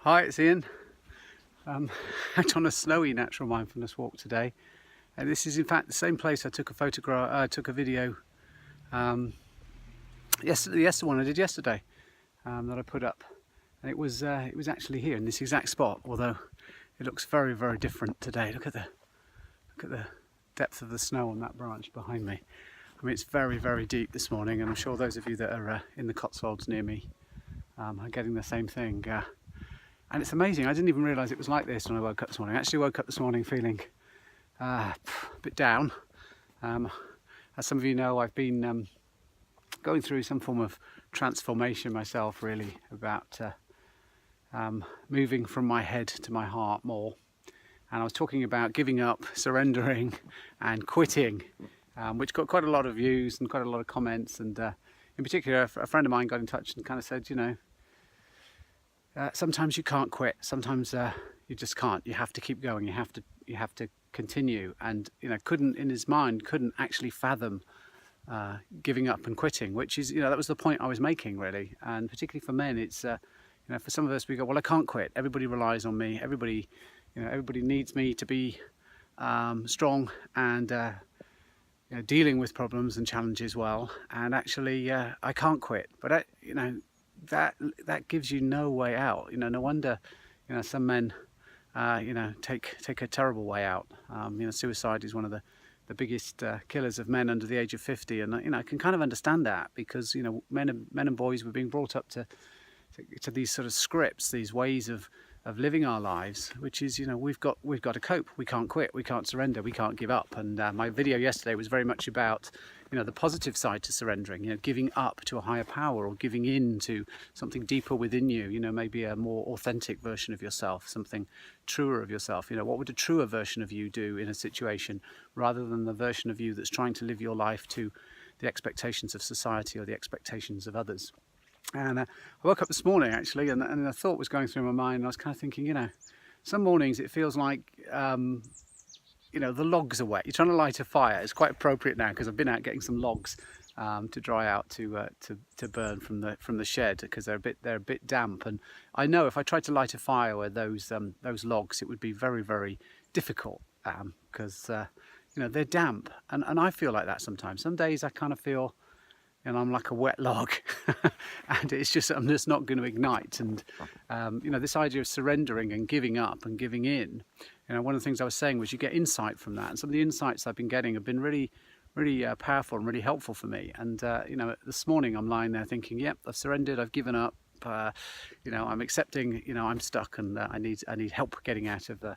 Hi, it's Ian. Out on a snowy natural mindfulness walk today, and this is in fact the same place I took a video yesterday. The one I did yesterday that I put up, and it was actually here in this exact spot. Although it looks very, very different today. Look at the depth of the snow on that branch behind me. I mean, it's very, very deep this morning, and I'm sure those of you that are in the Cotswolds near me are getting the same thing. And it's amazing, I didn't even realise it was like this when I woke up this morning. I actually woke up this morning feeling a bit down. As some of you know, I've been going through some form of transformation myself, really, about moving from my head to my heart more. And I was talking about giving up, surrendering and quitting, which got quite a lot of views and quite a lot of comments. And in particular, a friend of mine got in touch and kind of said, you know, sometimes you can't quit. Sometimes you just can't. You have to keep going. You have to continue. And in his mind couldn't actually fathom giving up and quitting, which is that was the point I was making, really. And particularly for men, it's for some of us, we go, well, I can't quit. Everybody relies on me. Everybody needs me to be strong and dealing with problems and challenges well. And actually, I can't quit. But that gives you no way out. No wonder some men take a terrible way out. Suicide is one of the biggest killers of men under the age of 50, and I can kind of understand that, because men and boys were being brought up to these sort of scripts, these ways of living our lives, which is we've got to cope. We can't quit, we can't surrender, we can't give up. And my video yesterday was very much about the positive side to surrendering, giving up to a higher power, or giving in to something deeper within you, maybe a more authentic version of yourself, something truer of yourself. What would a truer version of you do in a situation, rather than the version of you that's trying to live your life to the expectations of society or the expectations of others. And I woke up this morning actually, and a thought was going through my mind, and I was kind of thinking, some mornings it feels like the logs are wet. You're trying to light a fire. It's quite appropriate now, because I've been out getting some logs to dry out to burn from the shed, because they're a bit damp. And I know if I tried to light a fire with those logs, it would be very, very difficult, because they're damp, and I feel like that sometimes. Some days I kind of feel I'm like a wet log, and I'm just not going to ignite. And this idea of surrendering and giving up and giving in, one of the things I was saying was you get insight from that, and some of the insights I've been getting have been really, really powerful and really helpful for me. And this morning I'm lying there thinking, yep, I've surrendered, I've given up, I'm accepting, I'm stuck, and I need help getting out of the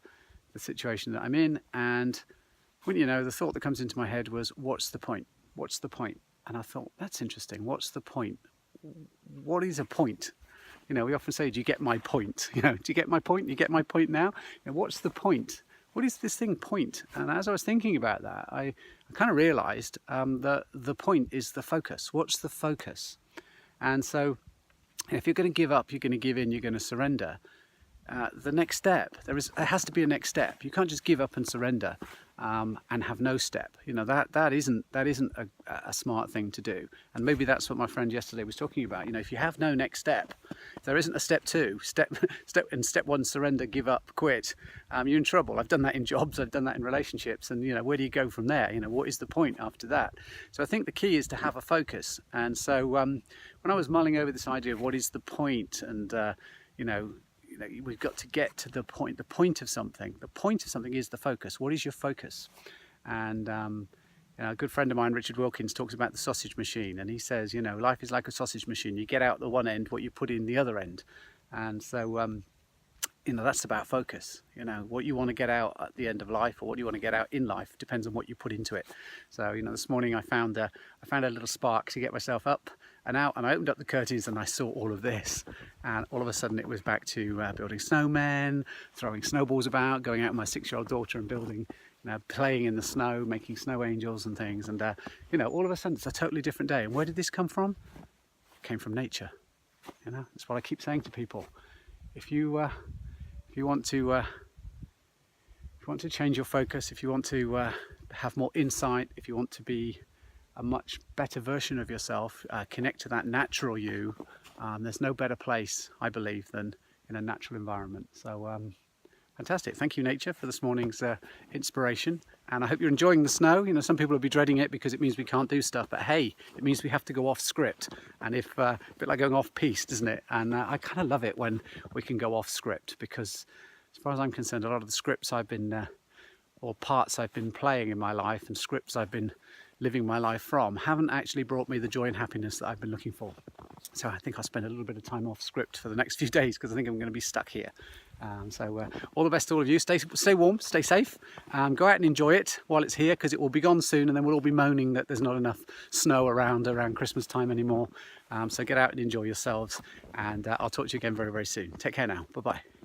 situation that I'm in. And when the thought that comes into my head was, what's the point? What's the point? And I thought, that's interesting. What's the point? What is a point? We often say, do you get my point? Do you get my point? You get my point now? What's the point? What is this thing, point? And as I was thinking about that, I kind of realised that the point is the focus. What's the focus? And so if you're going to give up, you're going to give in, you're going to surrender, the next step, there has to be a next step. You can't just give up and surrender and have no step. That isn't a smart thing to do. And maybe that's what my friend yesterday was talking about. If you have no next step, if there isn't a step two, step one, surrender, give up, quit, you're in trouble. I've done that in jobs, I've done that in relationships, and where do you go from there? What is the point after that? So I think the key is to have a focus. And so when I was mulling over this idea of what is the point, and we've got to get to the point of something. The point of something is the focus. What is your focus? And a good friend of mine, Richard Wilkins, talks about the sausage machine, and he says, life is like a sausage machine. You get out the one end what you put in the other end. And so that's about focus. What you want to get out at the end of life, or what you want to get out in life, depends on what you put into it. So this morning I found a little spark to get myself up and out, and I opened up the curtains and I saw all of this, and all of a sudden it was back to building snowmen, throwing snowballs about, going out with my 6-year-old daughter and building, playing in the snow, making snow angels and things. And all of a sudden it's a totally different day. And where did this come from? It came from nature. That's what I keep saying to people. If you want to change your focus, if you want to have more insight, if you want to be a much better version of yourself, connect to that natural you, there's no better place, I believe, than in a natural environment. So fantastic. Thank you, nature, for this morning's inspiration. And I hope you're enjoying the snow. You know, some people will be dreading it because it means we can't do stuff. But hey, it means we have to go off script. And a bit like going off piste, isn't it? And I kind of love it when we can go off script, because as far as I'm concerned, a lot of the scripts I've been, or parts I've been playing in my life and scripts I've been living my life from, haven't actually brought me the joy and happiness that I've been looking for. So I think I'll spend a little bit of time off script for the next few days, because I think I'm going to be stuck here. All the best to all of you. Stay warm, stay safe. Go out and enjoy it while it's here, because it will be gone soon, and then we'll all be moaning that there's not enough snow around Christmas time anymore. So get out and enjoy yourselves, and I'll talk to you again very, very soon. Take care now. Bye-bye.